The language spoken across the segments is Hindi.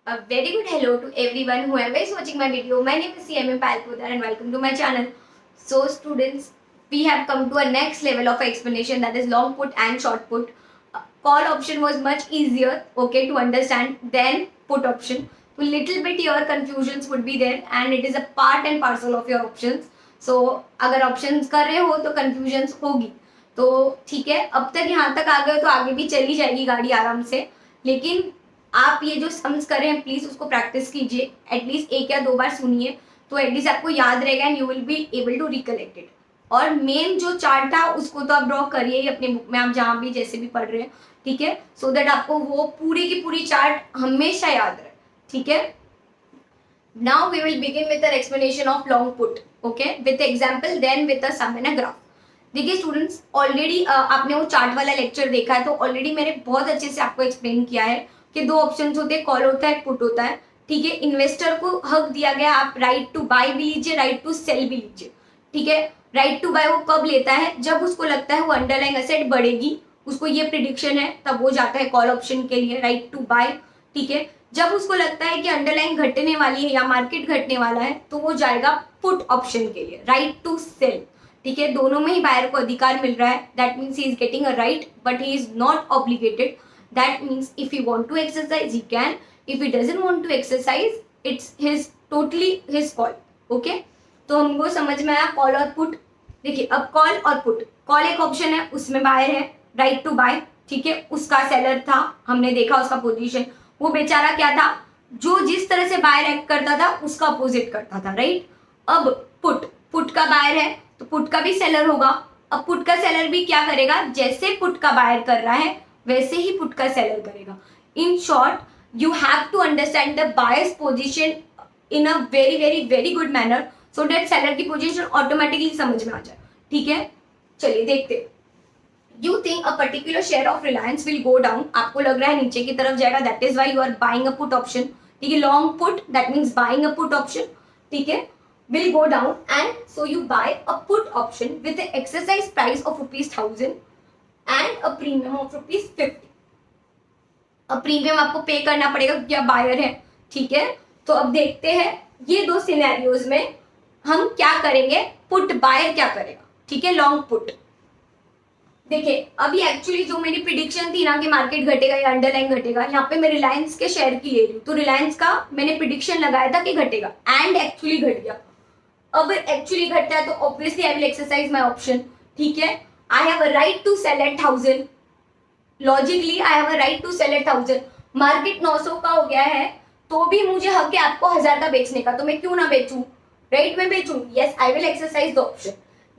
A very good hello to everyone whoever is watching my video. My name is CMA Palpodar and welcome to my channel. So students, we have come to a next level of explanation, that is long put and short put. Call option was much easier, okay, to understand than put option. So little bit your confusions would be there and it is a part and parcel of your options. So अगर options कर रहे हो तो confusions होगी. तो ठीक है, अब तक यहाँ तक आ गए तो आगे भी चली जाएगी गाड़ी आराम से. लेकिन आप ये जो सम्स कर रहे हैं प्लीज उसको प्रैक्टिस कीजिए, एटलीस्ट एक या दो बार सुनिए तो एटलीस्ट आपको याद रहेगा and you will be able to recollect it. और मेन जो चार्ट था उसको तो आप ड्रॉ करिए ही अपनी बुक में, आप जहाँ भी जैसे भी पढ़ रहे हैं, ठीक है, सो दैट आपको वो पूरी की पूरी चार्ट हमेशा याद रहे, ठीक है. Now we will begin with the explanation of long put, okay, with example then with the sum and a graph. देखिए स्टूडेंट्स, ऑलरेडी आपने वो चार्ट वाला लेक्चर देखा है तो ऑलरेडी मैंने बहुत अच्छे से आपको एक्सप्लेन किया है कि दो ऑप्शंस होते हैं, कॉल होता है, पुट होता है, ठीक है. इन्वेस्टर को हक दिया गया, आप राइट टू बाय भी लीजिए, राइट टू सेल भी लीजिए, ठीक है. राइट टू बाय वो कब लेता है? जब उसको लगता है वो अंडरलाइंग एसेट बढ़ेगी, उसको ये प्रिडिक्शन है, तब वो जाता है कॉल ऑप्शन के लिए, राइट टू बाय, ठीक है. जब उसको लगता है कि अंडरलाइंग घटने वाली है या मार्केट घटने वाला है तो वो जाएगा पुट ऑप्शन के लिए, राइट टू सेल, ठीक है. दोनों में ही बायर को अधिकार मिल रहा है, that means he is getting a right but he is not obligated. That means if he want to exercise he can, if he doesn't want to exercise it's his totally his call, okay. तो हमको समझ में आया कॉल और पुट. देखिए अब कॉल और पुट, कॉल एक ऑप्शन है, उसमें बायर है, राइट टू बाय, ठीक है. उसका सेलर था, हमने देखा उसका पोजीशन, वो बेचारा क्या था, जो जिस तरह से बायर एक्ट करता था उसका अपोजिट करता था, राइट. अब पुट, पुट का बायर है तो पुट का भी सेलर होगा. अब पुट का सेलर भी क्या करेगा, जैसे पुट का बायर कर रहा है वैसे ही पुट का सेलर करेगा. In short you have to understand the buyers position in a very very very good manner so that seller की पोजीशन ऑटोमेटिकली समझ में आ जाए, ठीक है. चलिए देखते. You think a particular share of Reliance will go down, आपको लग रहा है नीचे की तरफ जाएगा, that is why you are buying a put option, ठीक है. Long put that means buying a put option, ठीक है, will go down and so you buy a put option with the exercise price of ₹1000 and a premium of ₹50. अब प्रीमियम आपको पे करना पड़ेगा क्योंकि आप बायर है, ठीक है. तो अब देखते हैं ये दो सिनेरियोज में हम क्या करेंगे, पुट बायर क्या करेगा, ठीक है, लॉन्ग पुट. देखिए अभी एक्चुअली जो मेरी प्रिडिक्शन थी ना कि मार्केट घटेगा या अंडरलाइन घटेगा, यहाँ पे मैं रिलायंस के शेयर की ले रही हूँ, तो रिलायंस का मैंने प्रिडिक्शन लगाया था कि घटेगा एंड एक्चुअली घट गया. अब एक्चुअली घटता है तो obviously I will exercise my option, ठीक है. I have a right to sell at 1000, logically I have a right to sell at 1000. Market 900 का हो गया है तो भी मुझे हक है आपको 1000 का बेचने का, तो मैं क्यों ना बेचूं, राइट, मैं बेचूं. Yes I will exercise the option.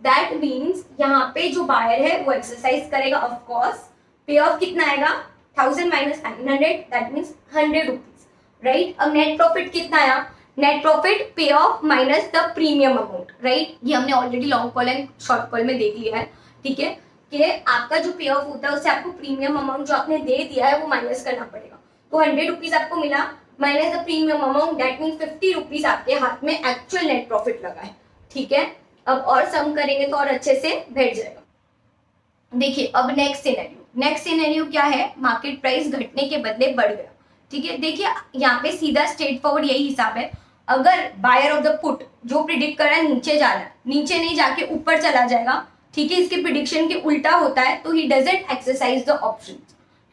That means यहाँ पे जो बायर है वो एक्सरसाइज करेगा. ऑफ कोर्स पे ऑफ कितना आएगा, 1000 minus 900 that means 100 rupees, right. अब नेट प्रॉफिट कितना आया, नेट प्रॉफिट पे of minus the premium amount, right. ये हमने already long call and short call में देख लिया है, ठीक है, कि आपका जो पे ऑफ होता है उससे आपको प्रीमियम अमाउंट जो आपने दे दिया है वो माइनस करना पड़ेगा. तो 100 रुपीज आपको मिला minus the premium amount, that means 50 rupees आपके हाथ में एक्चुअल नेट प्रॉफिट लगा है, ठीक है. अब और सम करेंगे तो और अच्छे से बैठ जाएगा. देखिए अब नेक्स्ट सिनेरियो क्या है, मार्केट प्राइस घटने के बदले बढ़ गया, ठीक है. देखिए यहाँ पे सीधा स्ट्रेट फॉरवर्ड यही हिसाब है. अगर बायर ऑफ द पुट जो प्रिडिक्ट कर रहा है नीचे जाना है, नीचे नहीं जाके ऊपर चला जाएगा, ठीक है, इसके प्रिडिक्शन के उल्टा होता है तो he doesn't exercise the option,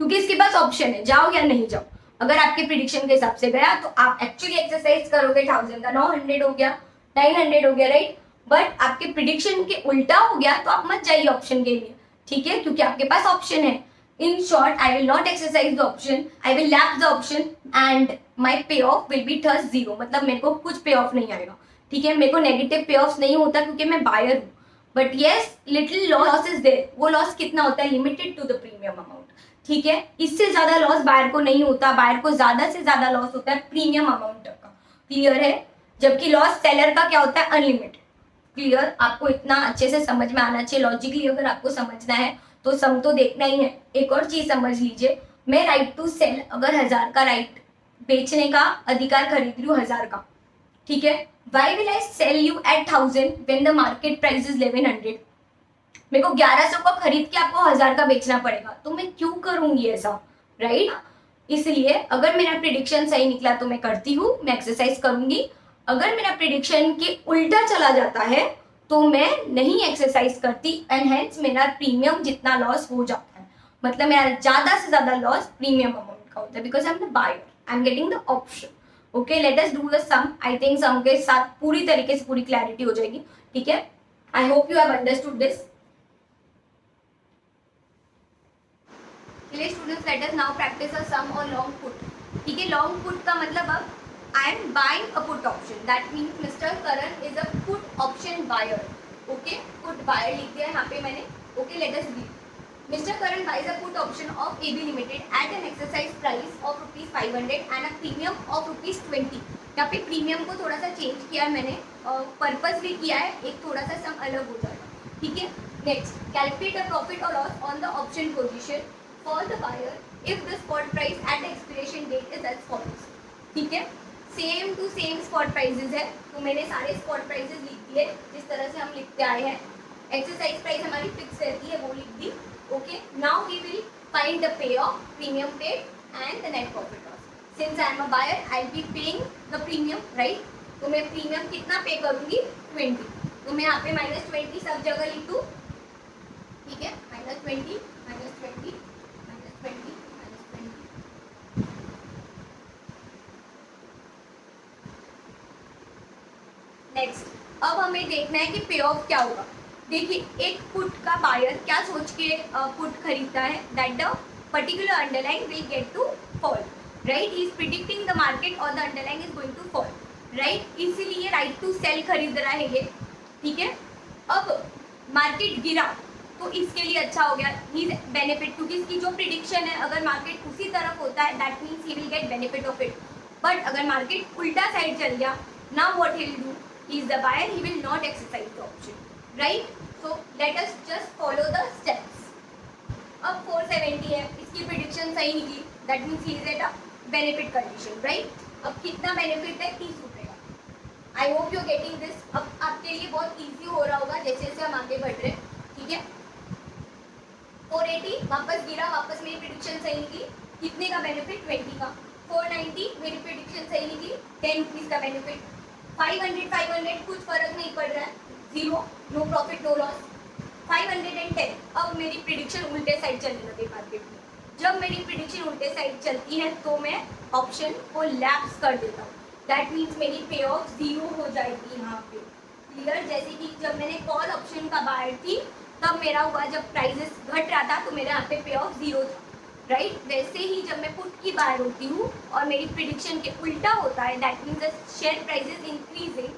क्योंकि इसके पास ऑप्शन है जाओ या नहीं जाओ. अगर आपके प्रिडिक्शन के हिसाब से गया तो आप एक्चुअली एक्सरसाइज करोगे, 1000 का 900 हो गया, 900 हो गया, राइट. बट आपके प्रिडिक्शन के उल्टा हो गया तो आप मत जाइए ऑप्शन के लिए, ठीक है, क्योंकि आपके पास ऑप्शन है. In short I will not exercise the option, I will lapse the option and my पे ऑफ विल बी थर्स 0, मतलब मेरे को कुछ पे ऑफ नहीं आएगा, ठीक है. मेरे को नेगेटिव पे ऑफ नहीं होता क्योंकि मैं बायर हूँ, but yes little loss is there. वो लॉस कितना होता है, limited to the premium amount, ठीक है. इससे ज्यादा लॉस बायर को नहीं होता, बायर को ज्यादा से ज्यादा लॉस होता है प्रीमियम अमाउंट का, क्लियर है. जबकि लॉस सेलर का क्या होता है, अनलिमिटेड, क्लियर. आपको इतना अच्छे से समझ में आना चाहिए. लॉजिकली अगर आपको समझना है तो सम तो देखना ही है. एक और चीज समझ लीजिए, मैं राइट टू सेल अगर 1000 का राइट बेचने का अधिकार खरीद रही हूँ 1000 का, ठीक है. Why will I sell you at 1000 when the market price is 1100. मेरे को 1100 का खरीद के आपको 1000 का बेचना पड़ेगा, तो मैं क्यों करूंगी ऐसा, राइट. इसलिए अगर मेरा प्रिडिक्शन सही निकला तो मैं करती हूँ, मैं एक्सरसाइज करूंगी। अगर मेरा प्रिडिक्शन के उल्टा चला जाता है तो मैं नहीं एक्सरसाइज करती एंड हेंस मेरा प्रीमियम जितना लॉस हो जाता है, मतलब मेरा ज्यादा से ज्यादा लॉस प्रीमियम अमाउंट का होता है, because I am the buyer, I am getting the option. Okay, let us do the sum. I think sum के साथ पूरी तरीके से पूरी क्लैरिटी हो जाएगी। ठीक है, I hope you have understood this. चलिए students, let us now practice a sum और लॉन्ग पुट। ठीक है, लॉन्ग पुट का मतलब अब I am buying a put option. That means Mr. Karan is a put option buyer. Okay, put buyer लिख दिया यहाँ पे मैंने. Okay, let us read. Mr. Karan buys a put option of AB Limited at an exercise price of ₹500 and a premium of ₹20. यहाँ पे प्रीमियम को थोड़ा सा चेंज किया है मैंने, पर्पस भी किया है, एक थोड़ा सा सम अलग हो जाएगा. ठीक है, नेक्स्ट, कैलकुलेट द प्रॉफिट और loss on the option position for the buyer if the spot price at expiration date is as follows. ठीक है, same to same spot prices है, तो मैंने सारे स्पॉट प्राइजेस लिख दिए जिस तरह से हम लिखते आए हैं. एक्सरसाइज प्राइस हमारी फिक्स रहती है, वो लिख दी. Okay, now we will find the pay off, premium paid and the net profit loss. Since I am a buyer I will be paying the premium, right. तो मैं प्रीमियम कितना पे करूंगी, 20. तो मैं यहाँ पे -20 सब जगह लिख दूँ. ठीक है, -20 -20 -20. नेक्स्ट, अब हमें देखना है कि पे ऑफ क्या होगा. देखिए, एक पुट का बायर क्या सोच के पुट खरीदता है, that the particular underline will get to fall, right. He is predicting the market और the underline is going to fall, right. इसीलिए राइट टू सेल खरीद रहा है ये. ठीक है, अब मार्केट गिरा तो इसके लिए अच्छा हो गया, ही बेनिफिट, क्योंकि इसकी जो प्रिडिक्शन है अगर मार्केट उसी तरफ होता है that means he will get benefit of it. But अगर मार्केट उल्टा साइड चल गया, now what he will do, he is the buyer, he will not exercise the option, right. So let us just follow the steps. अब 470 है, इसकी प्रिडिक्शन सही निकली, that means he is at a benefit condition, right. अब कितना बेनिफिट है, 30 रुपए का. I hope you are getting this. अब आपके लिए बहुत इजी हो रहा होगा जैसे जैसे हम आगे बढ़ रहे हैं. ठीक है, 480 वापस गिरा, वापस मेरी प्रिडिक्शन सही निकली, कितने का बेनिफिट, 20 का. 490 मेरी प्रिडिक्शन सही निकली, 10 रुपीज का बेनिफिट. 500 कुछ फर्क नहीं पड़ रहा है, 0, नो प्रॉफिट नो लॉस. 510, अब मेरी प्रिडिक्शन उल्टे साइड चलने लगी मार्केट में. जब मेरी प्रिडिक्शन उल्टे साइड चलती है तो मैं ऑप्शन को लैप्स कर देता हूँ, दैट मीन्स मेरी पे ऑफ 0 हो जाएगी यहाँ पे. क्लियर. जैसे कि जब मैंने कॉल ऑप्शन का बायर थी तब मेरा हुआ, जब प्राइजेस घट रहा था तो मेरे यहाँ पे पे ऑफ 0 था, राइट. वैसे ही जब मैं पुट की बायर होती हूँ और मेरी प्रिडिक्शन के उल्टा होता है, that means the share price is increasing,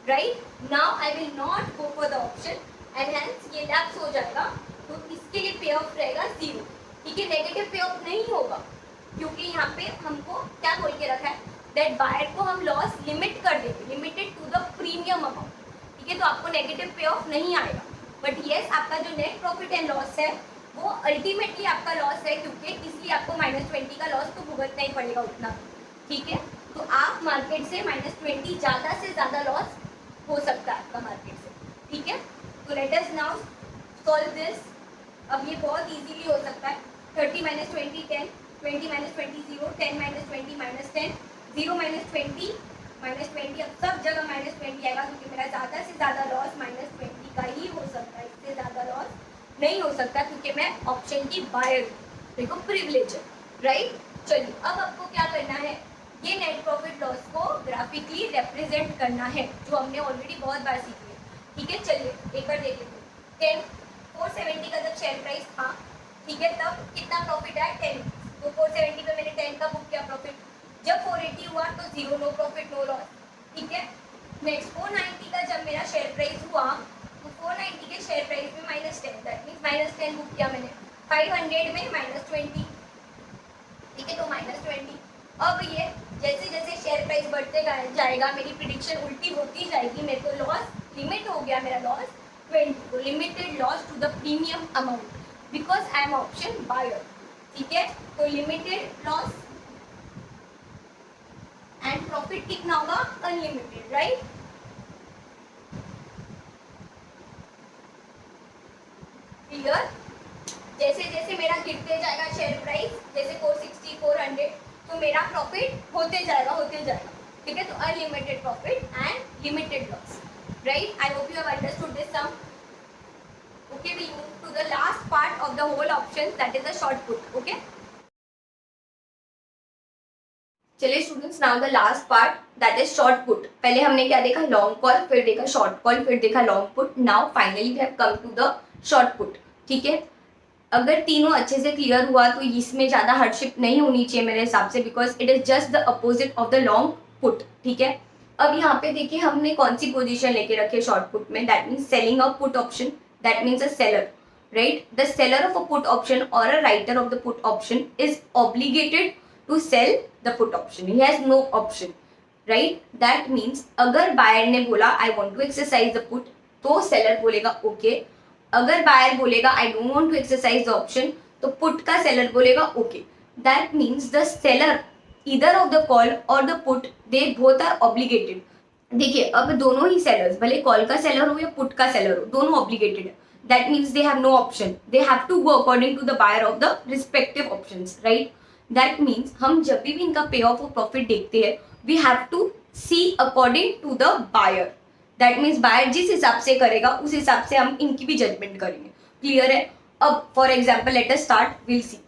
right. Now I will not go for the option and hence ये लैप्स हो जाएगा, तो इसके लिए पे ऑफ रहेगा 0. ठीक है, नेगेटिव पे ऑफ नहीं होगा क्योंकि यहाँ पे हमको क्या बोल के रखा है, दैट बायर को हम लॉस लिमिट कर देंगे, limited to the premium amount. ठीक है, तो आपको नेगेटिव पे ऑफ नहीं आएगा. बट येस, आपका जो नेट प्रॉफिट एंड लॉस है वो अल्टीमेटली आपका लॉस है, क्योंकि इसलिए आपको -20 का लॉस तो भुगतना ही पड़ेगा उतना. ठीक है, तो आप मार्केट से -20 ज़्यादा से ज़्यादा लॉस हो सकता है आपका मार्केट से. ठीक है, तो late us now solve this. अब ये बहुत इजीली हो सकता है. 30 - 20 10, 20 - 20 0, 10 - 20 -10, 0 - 20 -20. अब सब जगह -20 आएगा क्योंकि मेरा ज़्यादा से ज़्यादा लॉस -20 का ही हो सकता है, इससे ज़्यादा लॉस नहीं हो सकता क्योंकि मैं ऑप्शन की बायर हूँ. देखो, प्रिविलेज है, राइट. चलिए, अब आपको क्या करना है, ये नेट प्रॉफिट लॉस को ग्राफिकली रिप्रेजेंट करना है, जो हमने ऑलरेडी बहुत बार सीखी है. ठीक है, चलिए एक बार देख लेते हैं. 470 का जब शेयर प्राइस था, ठीक है, तब कितना प्रॉफिट आया, 10. तो 470 पे मैंने 10 का बुक किया प्रॉफिट. जब 480 हुआ तो 0, नो प्रॉफिट नो लॉस. ठीक है, नेक्स्ट 490 का जब मेरा शेयर प्राइस हुआ तो 490 के शेयर प्राइस में -10, दैट मीन्स -10 बुक किया मैंने. 500 में -20. ठीक है, तो -20. अब ये जैसे जैसे शेयर प्राइस बढ़ते जाएगा मेरी प्रिडिक्शन उल्टी होती जाएगी, मेरे को लॉस लिमिट हो गया, मेरा लॉस 20, तो limited loss to the premium amount because I am option buyer. ठीक है, तो लिमिटेड लॉस एंड प्रॉफिट कितना होगा, अनलिमिटेड, राइट. क्लियर. जैसे जैसे मेरा गिरते जाएगा शेयर प्राइस, जैसे 460 400 मेरा प्रॉफिट होते जाएगा, ठीक है। तो unlimited profit and limited loss, right. I hope you have understood this sum. Okay, we'll move to the last part of the whole option, that is the short put. Okay. चलिए students, now the last part, that is short put. पहले हमने क्या देखा, लॉन्ग कॉल, फिर देखा शॉर्ट कॉल, फिर देखा long put. Now finally we have come to the short put, ठीक है। अगर तीनों अच्छे से क्लियर हुआ तो इसमें ज़्यादा हार्डशिप नहीं होनी चाहिए मेरे हिसाब से, because it is just the opposite of the long put, ठीक है। अब यहाँ पे देखिए हमने कौन सी पोजीशन लेके रखी है शॉर्ट पुट में, that means selling a put option, that means a seller, right? The seller of a put option or a writer of the put option is obligated to sell the put option. He has no option, right? That means अगर buyer ने बोला I want to exercise the put, तो seller बोलेगा okay. अगर buyer बोलेगा I don't want to exercise the option, तो put का seller बोलेगा okay. That means the seller either of the call or the put, they both are obligated. देखिए अब दोनों ही sellers, भले call का seller हो या put का seller हो, दोनों obligated है. That means they have no option. They have to go according to the buyer of the respective options, right? That means हम जब भी इनका pay off और profit देखते हैं, we have to see according to the buyer. That means buyer जिस हिसाब से करेगा उस हिसाब से हम इनकी भी judgment करेंगे. Clear है? अब for example let us start. We'll see.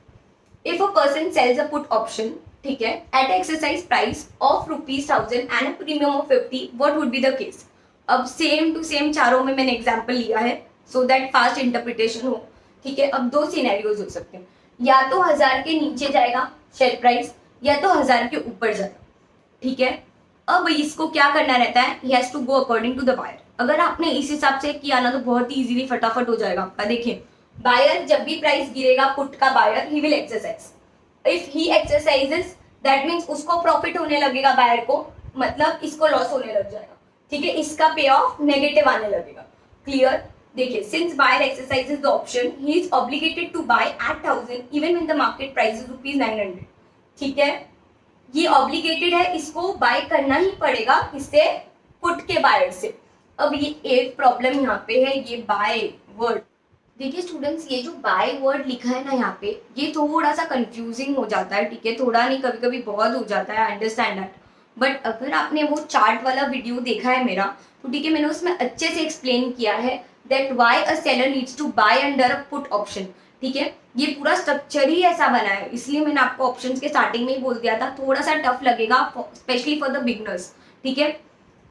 If a person sells a put option, ठीक है, at exercise price of ₹1000 and a premium of 50, what would be the case? अब same to same चारों में मैंने example लिया है, सो दैट फास्ट इंटरप्रिटेशन हो, ठीक है। अब दो सिनेरियोज हो सकते हैं, या तो 1000 के नीचे जाएगा शेयर प्राइस, या तो 1000 के ऊपर जाएगा, ठीक है। अब इसको क्या करना रहता है, he has to go according to the buyer. अगर आपने इस हिसाब से किया ना तो बहुत ही इजीली फटाफट हो जाएगा आपका। देखिए बायर जब भी प्राइस गिरेगा, पुट का buyer he will exercise. If he exercises that means उसको प्रॉफिट होने लगेगा बायर को, मतलब इसको लॉस होने लग जाएगा, ठीक है। इसका पे ऑफ नेगेटिव आने लगेगा। क्लियर? देखिए since buyer exercises the option, he is obligated to buy at 1000 even when the market price is ₹900, ठीक है। ये ऑब्लिगेटेड है, इसको बाय करना ही पड़ेगा, किससे? पुट के बायर से। अब ये एक प्रॉब्लम यहाँ पे है, ये बाय वर्ड। देखिए स्टूडेंट्स, ये जो बाय वर्ड लिखा है ना यहाँ पे, ये थोड़ा सा कंफ्यूजिंग हो जाता है, ठीक है। थोड़ा नहीं, कभी कभी बहुत हो जाता है, आई अंडरस्टैंड दैट। बट अगर आपने वो चार्ट वाला वीडियो देखा है मेरा, तो ठीक है, मैंने उसमें अच्छे से एक्सप्लेन किया है that why a seller needs to buy under a put option, ठीक है। ये पूरा स्ट्रक्चर ही ऐसा बना है, इसलिए मैंने आपको ऑप्शंस के स्टार्टिंग में ही बोल दिया था, थोड़ा सा टफ लगेगा स्पेशली फॉर द बिगनर्स, ठीक है।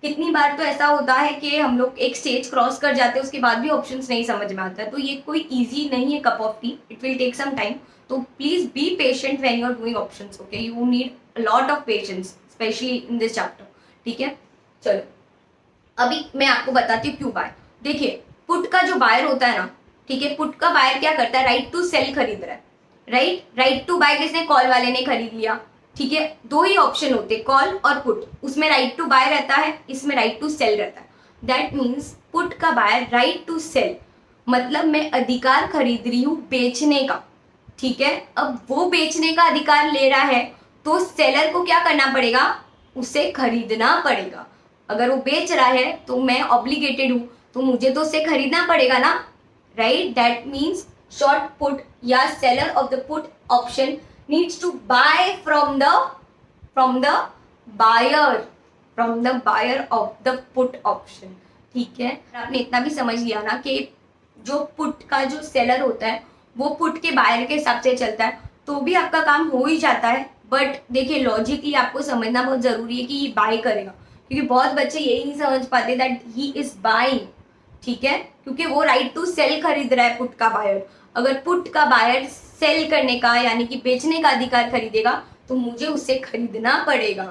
कितनी बार तो ऐसा होता है कि हम लोग एक स्टेज क्रॉस कर जाते हैं, उसके बाद भी ऑप्शंस नहीं समझ में आता है, तो ये कोई इजी नहीं है cup of tea, it will take some time. तो please be patient when you are doing options, okay. You need a lot of patience specially in this chapter, ठीक है। चलो अभी मैं आपको बताती हूँ क्यों बाय। देखिए पुट का जो बायर होता है ना, ठीक है, पुट का बायर क्या करता है, राइट टू सेल खरीद रहा है, राइट टू बाय किसने? कॉल वाले ने खरीद लिया, ठीक है। दो ही ऑप्शन होते हैं, कॉल और पुट, उसमें राइट टू बाय रहता है, इसमें राइट टू सेल रहता है। दैट मीन्स पुट का बायर राइट टू सेल, मतलब मैं अधिकार खरीद रही हूँ बेचने का, ठीक है। अब वो बेचने का अधिकार ले रहा है तो सेलर को क्या करना पड़ेगा, उसे खरीदना पड़ेगा। अगर वो बेच रहा है तो मैं ऑब्लिगेटेड हूँ, तो मुझे तो उसे खरीदना पड़ेगा ना, right. That means short put या seller of the put option needs to buy from the buyer of the put option, ठीक है। आपने इतना भी समझ लिया ना कि जो पुट का जो सेलर होता है वो पुट के बायर के हिसाब से चलता है, तो भी आपका काम हो ही जाता है। बट देखिए लॉजिकली आपको समझना बहुत जरूरी है कि ये बाय करेगा, क्योंकि बहुत बच्चे यही नहीं समझ पाते दैट ही इज बाइंग, ठीक है, क्योंकि वो राइट टू सेल खरीद रहा है पुट का बायर। अगर पुट का बायर सेल करने का यानी कि बेचने का अधिकार खरीदेगा तो मुझे उसे खरीदना पड़ेगा,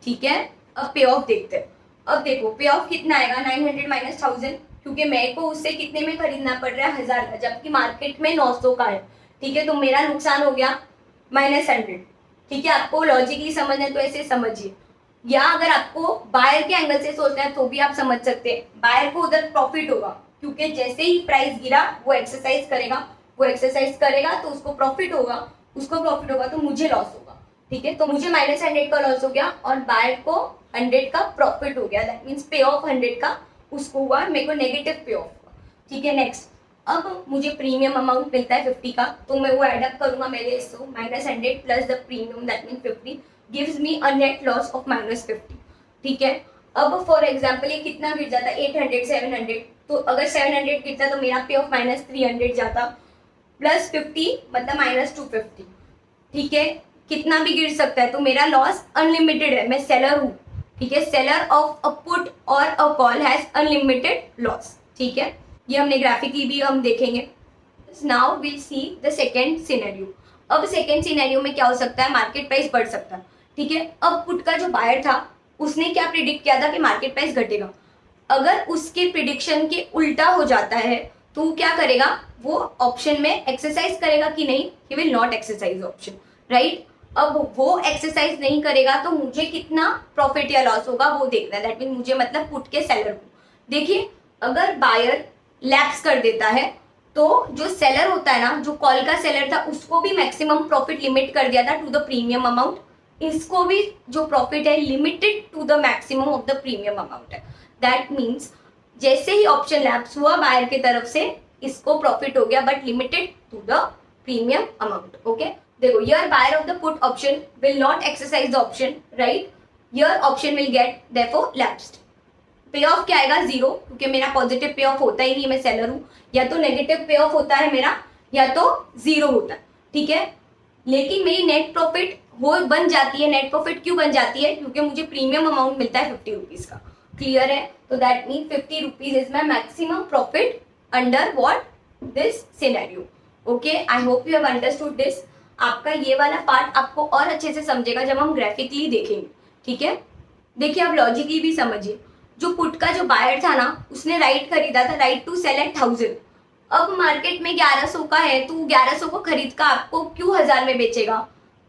ठीक है। अब पे ऑफ देखते हैं। अब देखो पे ऑफ कितना आएगा, 900 माइनस 1000, क्योंकि मेरे को उससे कितने में खरीदना पड़ रहा है, 1000 का, जबकि मार्केट में 900 का है, ठीक है। तो मेरा नुकसान हो गया -100, ठीक है। आपको लॉजिकली समझना है तो ऐसे समझिए, या अगर आपको बायर के एंगल से सोचना है तो भी आप समझ सकते हैं। बायर को उधर प्रॉफिट होगा, क्योंकि जैसे ही प्राइस गिरा वो एक्सरसाइज करेगा तो उसको प्रॉफिट होगा, तो मुझे लॉस होगा, ठीक है। तो मुझे -100 का लॉस हो गया और बायर को 100 का प्रॉफिट हो गया। दैट मीन्स पे ऑफ 100 का उसको हुआ, मेरे को नेगेटिव पे ऑफ हुआ, ठीक है। नेक्स्ट, अब मुझे प्रीमियम अमाउंट मिलता है 50 का, तो मैं वो एडअप करूंगा मेरे, सो -100 plus the premium that mean 50 gives me a net loss of -50. ठीक है, अब फॉर एग्जाम्पल ये कितना गिर जाता है 800 700, तो अगर 700 गिरता तो मेरा पे ऑफ -300 जाता, +50 मतलब -250. ठीक है, कितना भी गिर सकता है, तो मेरा लॉस अनलिमिटेड है, मैं सेलर हूँ. ठीक है, सेलर ऑफ अ पुट और a call has unlimited loss. ठीक है, ये हमने ग्राफिकली भी हम देखेंगे. Now will see the second scenario. अब सेकेंड सिनेरियो में क्या हो सकता है, मार्केट प्राइस बढ़ सकता है. ठीक है, अब पुट का जो बायर था उसने क्या प्रिडिक्ट किया था कि मार्केट प्राइस घटेगा. अगर उसके प्रिडिक्शन के उल्टा हो जाता है तो वो क्या करेगा, वो ऑप्शन में एक्सरसाइज करेगा कि नहीं, he will not exercise option. Right, अब वो एक्सरसाइज नहीं करेगा तो मुझे कितना प्रॉफिट या लॉस होगा वो देखना है. दैट मीन मुझे मतलब पुट के सेलर को. देखिए, अगर बायर लैप्स कर देता है तो जो सेलर होता है ना, जो कॉल का सेलर था, उसको भी मैक्सिमम प्रॉफिट लिमिट कर दिया था टू द प्रीमियम अमाउंट. इसको भी जो प्रॉफिट है limited to the maximum of the premium amount है. दैट मीन्स जैसे ही ऑप्शन लैप्स हुआ बायर की तरफ से, इसको प्रॉफिट हो गया but limited to the premium amount. Okay, देखो, your buyer of the put option will not exercise the option. Right, your option will get therefore lapsed. Pay off क्या आएगा, 0, क्योंकि मेरा पॉजिटिव पे ऑफ होता ही नहीं, मैं सेलर हूँ. या तो नेगेटिव पे ऑफ होता है मेरा, या तो 0 होता है. ठीक है, लेकिन मेरी नेट प्रॉफिट वो बन जाती है. नेट प्रॉफिट क्यों बन जाती है, क्योंकि मुझे प्रीमियम अमाउंट मिलता है 50 रुपीज का. क्लियर है, तो that mean 50 rupees is my maximum profit under what, this scenario. Okay, I hope you have understood this. आपका ये वाला पार्ट आपको और अच्छे से समझेगा जब हम ग्राफिकली देखेंगे. ठीक है, देखिए, आप लॉजिकली भी समझिए. जो पुट का जो बायर था ना, उसने राइट खरीदा था, राइट टू सेल एट 1000. अब मार्केट में 1100 का है, तो 1100 को खरीद का आपको क्यों 1000 में बेचेगा,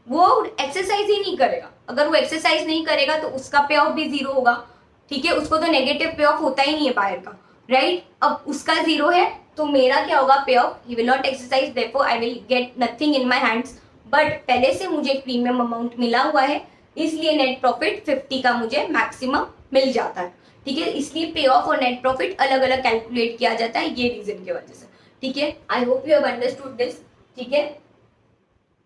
वो एक्सरसाइज ही नहीं करेगा. अगर वो एक्सरसाइज नहीं करेगा तो उसका पे ऑफ भी 0 होगा. ठीक है, उसको तो नेगेटिव पे ऑफ होता ही नहीं है बायर का. राइट, अब उसका 0 है तो मेरा क्या होगा, पे of. He will not exercise, therefore I will get nothing in my hands. But पहले से मुझे प्रीमियम अमाउंट मिला हुआ है, इसलिए नेट प्रॉफिट 50 का मुझे मैक्सिमम मिल जाता है. ठीक है, इसलिए पे ऑफ और नेट प्रॉफिट अलग अलग कैलकुलेट किया जाता है, ये रीजन की वजह से. ठीक है, I hope you have understood this. ठीक है,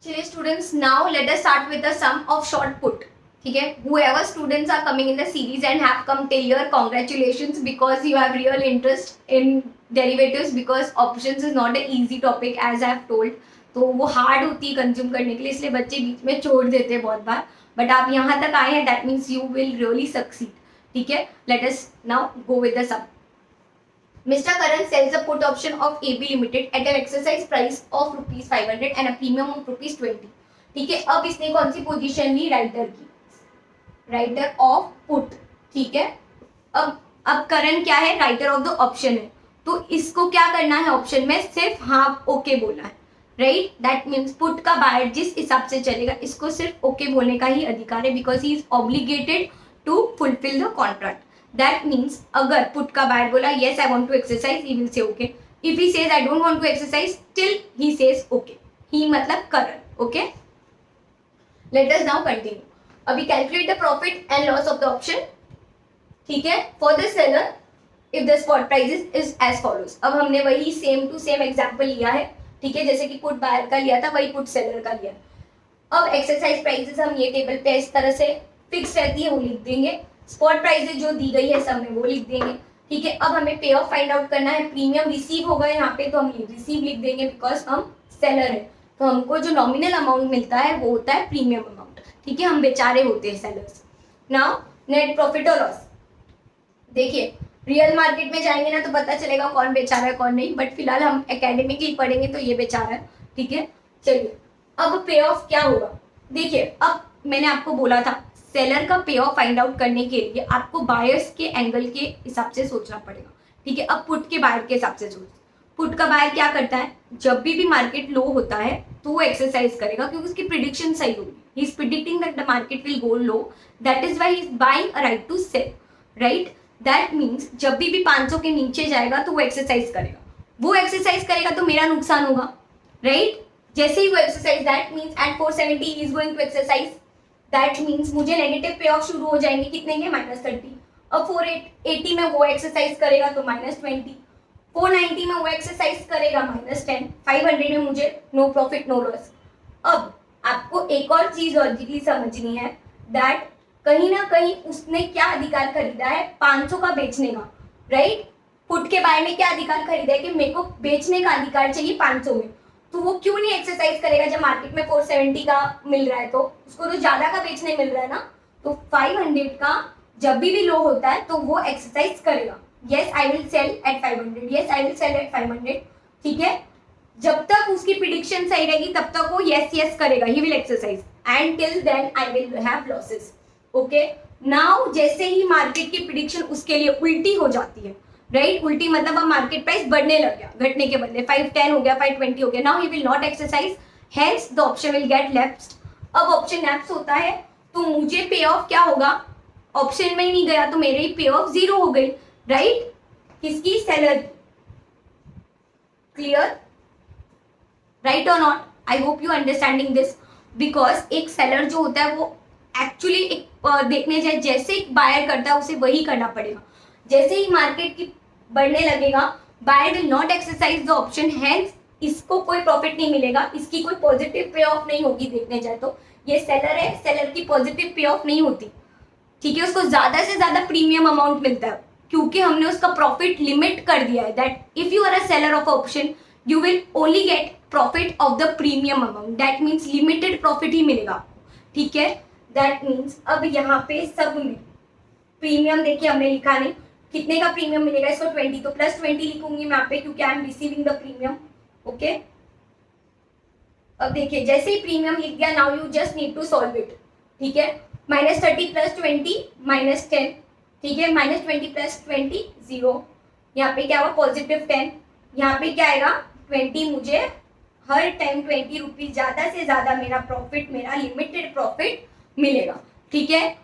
चलिए students, now let us start with the sum of short put. ठीक है, whoever students are coming in the series and have come till here, congratulations, because you have real interest in derivatives, because options is not an easy topic as I have told. तो वो हार्ड होती है कंज्यूम करने के लिए, इसलिए बच्चे बीच में छोड़ देते हैं बहुत बार. बट आप यहाँ तक आए हैं, that means you will really succeed. ठीक है, let us now go with the sum. Mr. Karan sells a put option of AB Limited at an exercise price of ₹500 and a premium of ₹20. ठीक है, अब इसने कौन सी पोजीशन ली, राइटर की, राइटर ऑफ पुट. ठीक है, अब करण क्या है, राइटर ऑफ द ऑप्शन है, तो इसको क्या करना है, ऑप्शन में सिर्फ हाँ ओके बोलना है. राइट, दैट मीन्स पुट का बायर जिस हिसाब से चलेगा, इसको सिर्फ ओके बोलने का ही अधिकार है, because he is obligated to fulfil the contract. That means अगर पुट का बायर बोला yes I want to exercise, he will say okay. If he says I don't want to exercise, still he says okay. He मतलब करण. Okay. Let us now continue. अभी calculate the profit and loss of the option. ठीक है, for the seller if the spot price is as follows. अब हमने वही सेम टू सेम एग्जाम्पल लिया है. ठीक है, जैसे कि पुट बायर का लिया था वही पुट सेलर का लिया. अब एक्सरसाइज प्राइसेस हम ये टेबल पे इस तरह से फिक्स रहती है वो लिख देंगे. स्पॉट प्राइसेस जो दी गई है सब में वो लिख देंगे. ठीक है, अब हमें पे ऑफ फाइंड आउट करना है. प्रीमियम रिसीव होगा यहाँ पे, तो हम रिसीव लिख देंगे बिकॉज हम सेलर है, तो हमको जो नॉमिनल अमाउंट मिलता है वो होता है प्रीमियम अमाउंट. ठीक है, हम बेचारे होते हैं सेलर्स. नाउ नेट प्रॉफिट और लॉस. देखिए, रियल मार्केट में जाएंगे ना तो पता चलेगा कौन बेचारा है कौन नहीं, बट फिलहाल हम एकेडमिकली पढ़ेंगे तो ये बेचारा है. ठीक है, चलिए, अब पे ऑफ क्या होगा. देखिए, अब मैंने आपको बोला था सेलर का पे ऑफ फाइंड आउट करने के लिए आपको बायर्स के एंगल के हिसाब से सोचना पड़ेगा. ठीक है, अब पुट के बायर के हिसाब से सोच. पुट का बायर क्या करता है, जब भी मार्केट लो होता है तो वो एक्सरसाइज करेगा, क्योंकि उसकी प्रिडिक्शन सही होगी. He is predicting that the market will go low, that is why he is buying a right to sell. Right, that means जब भी 500 के नीचे जाएगा तो वो एक्सरसाइज करेगा. वो एक्सरसाइज करेगा तो मेरा नुकसान होगा. राइट, जैसे ही वो exercise, that means at 470 he is going to exercise. That means मुझे नेगेटिव पे ऑफ शुरू हो जाएंगे, कितने के, -30. अब 480 में वो एक्सरसाइज करेगा तो -20. 490 में वो एक्सरसाइज करेगा -10. 500 में मुझे नो प्रॉफिट नो लॉस. अब आपको एक और चीज लॉजिकली समझनी है. दैट कहीं ना कहीं उसने क्या अधिकार खरीदा है 500 का बेचने का, राइट। पुट के बाय में क्या अधिकार खरीदा है कि मेरे को बेचने का अधिकार चाहिए 500 में, तो वो क्यों नहीं एक्सरसाइज करेगा जब मार्केट में 470 का मिल रहा है, तो उसको तो ज्यादा का बेचने मिल रहा है ना। तो 500 का जब भी लो होता है तो वो एक्सरसाइज करेगा, yes I will sell at 500, yes I will sell at 500, ठीक है। जब तक उसकी प्रिडिक्शन सही रहेगी तब तक वो यस यस करेगा, he will exercise, and till then I will have losses, okay. Now जैसे ही मार्केट की प्रिडिक्शन उसके लिए उल्टी हो जाती है, राइट, उल्टी मतलब अब मार्केट प्राइस बढ़ने लग गया, घटने के बदले 510 हो गया, 520 हो गया, now he will not exercise, hence the option will gate lapsed. अब ऑप्शन लैप्स होता है तो मुझे पे ऑफ क्या होगा, ऑप्शन में ही नहीं गया तो मेरे ही पे ऑफ 0 हो गई, राइट, किसकी, सेलर, क्लियर, राइट और not. I hope you understanding this, because एक सेलर जो होता है वो एक्चुअली एक देखने जाए जैसे एक बायर करता है उसे वही करना पड़ेगा। जैसे ही मार्केट की बढ़ने लगेगा buyer will not exercise the option, hence इसको कोई प्रॉफिट नहीं मिलेगा, इसकी कोई पॉजिटिव पे ऑफ नहीं होगी। देखने जाए तो ये सेलर है, सेलर की पॉजिटिव पे ऑफ नहीं होती, ठीक है, उसको ज्यादा से ज्यादा प्रीमियम अमाउंट मिलता है क्योंकि हमने उसका प्रॉफिट लिमिट कर दिया है, that if you are a seller of option you will only get profit of the premium amount, that means limited profit ही मिलेगा आपको, ठीक है। दैट मीन्स अब यहाँ पे सब में प्रीमियम देखिए हमने लिखा नहीं, कितने का प्रीमियम मिलेगा इसको 20, तो +20 लिखूंगी मैं यहाँ पे क्योंकि I am receiving the premium, okay. अब देखिए जैसे ही प्रीमियम लिख दिया, now you just need to solve it, ठीक है। -30 + 20 -10, ठीक है, -20 + 20 0, यहाँ पे क्या हुआ +10, यहाँ पे क्या आएगा 20, मुझे हर टाइम 20 रुपीज ज्यादा से ज्यादा मेरा प्रॉफिट, मेरा लिमिटेड प्रॉफिट मिलेगा, ठीक है,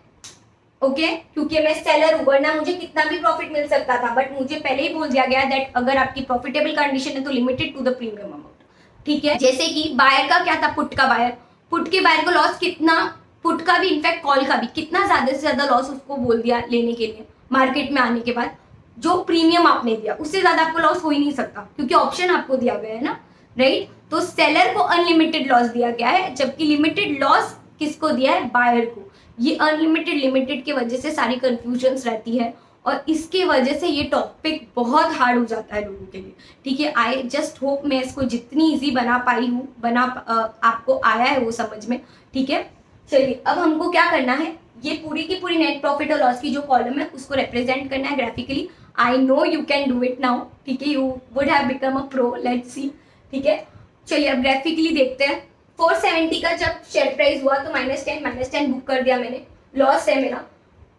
ओके। क्योंकि मैं सेलर हूं, वरना मुझे कितना भी प्रॉफिट मिल सकता था, बट मुझे पहले ही बोल दिया गया दैट अगर आपकी प्रॉफिटेबल कंडीशन है तो limited to the premium amount, ठीक है। जैसे कि बायर का क्या था, पुट का बायर, पुट के बायर को लॉस कितना, पुट का भी इनफैक्ट कॉल का भी कितना ज्यादा से ज्यादा लॉस उसको बोल दिया लेने के लिए, मार्केट में आने के बाद जो प्रीमियम आपने दिया उससे ज्यादा आपको लॉस हो ही नहीं सकता क्योंकि ऑप्शन आपको दिया गया है ना, राइट। तो सेलर को अनलिमिटेड लॉस दिया गया है, जबकि लिमिटेड लॉस किसको दिया है, बायर को। ये अनलिमिटेड लिमिटेड की वजह से सारी कंफ्यूजन्स रहती है और इसके वजह से ये टॉपिक बहुत हार्ड हो जाता है लोगों के लिए, ठीक है। आई जस्ट होप मैं इसको जितनी इजी बना पाई हूँ आपको आया है वो समझ में, ठीक है। चलिए अब हमको क्या करना है, ये पूरी की पूरी नेट प्रॉफिट और लॉस की जो कॉलम है उसको रिप्रेजेंट करना है graphically. I know you can do it now, ठीक है, you would have become a pro, let's see, ठीक है। चलिए अब ग्राफिकली देखते हैं। 470 का जब शेयर प्राइस हुआ तो -10 बुक कर दिया मैंने, लॉस है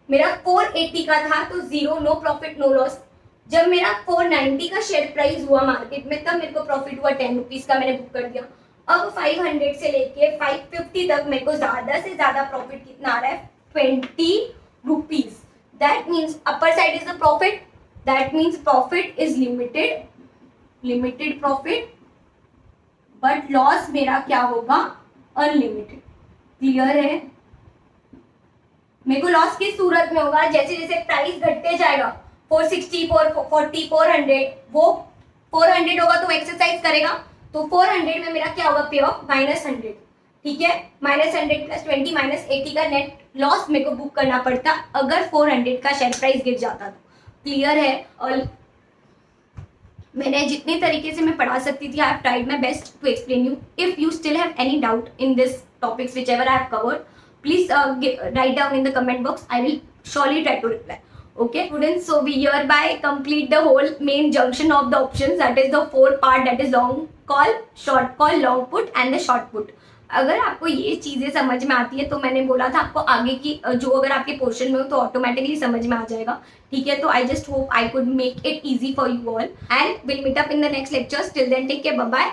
मेरा 480 का था तो 0, नो प्रॉफिट नो लॉस। जब मेरा 490 का शेयर प्राइस हुआ मार्केट में तब मेरे को प्रॉफिट हुआ 10 रुपीज का, मैंने बुक कर दिया। अब 500 से लेके 550 तक मेरे को ज्यादा से ज्यादा प्रॉफिट कितना आ रहा है, 20 rupees. That means upper side is the profit, that means profit is limited profit, but loss मेरा क्या होगा, अनलिमिटेड, क्लियर है। मेरे को लॉस किस सूरत में होगा, जैसे जैसे प्राइस घटते जाएगा 460 440 400, वो 400 होगा तो एक्सरसाइज करेगा, तो 400 में मेरा क्या होगा, पे ऑफ -100, ठीक है। -100 + 20 -80 का नेट लॉस मेरे को बुक करना पड़ता अगर 400 का शेयर प्राइस गिर जाता तो, क्लियर है। और मैंने जितने तरीके से मैं पढ़ा सकती थी, I have tried my best to explain you. If you still have any doubt in this topics whichever I have covered, please write down in the comment box. I will surely try to reply. Okay students, so we hereby complete the whole main junction of the options, that is the 4 part, that is long call, short call, long put and the short put. अगर आपको ये चीजें समझ में आती है तो मैंने बोला था आपको आगे की जो अगर आपके पोर्शन में हो तो ऑटोमेटिकली समझ में आ जाएगा, ठीक है। तो I just hope I could make it easy for you all and will meet up in the next lectures. Till then take care, bye bye,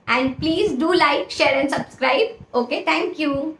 and please do like, share and subscribe. Okay, thank you.